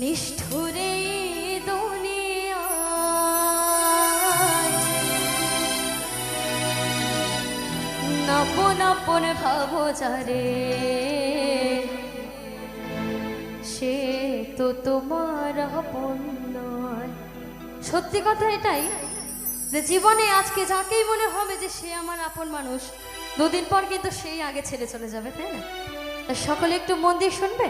নিষ্ঠুরে আপন আপন ভাবো যারে, সে তো তোমার আপন নয়। সত্যি কথা এটাই যে জীবনে আজকে যাকেই মনে হবে যে সে আমার আপন মানুষ, দুদিন পর কিন্তু সেই আগে ছেড়ে চলে যাবে, তাই না? সকলে একটু মন দিয়ে শুনবে।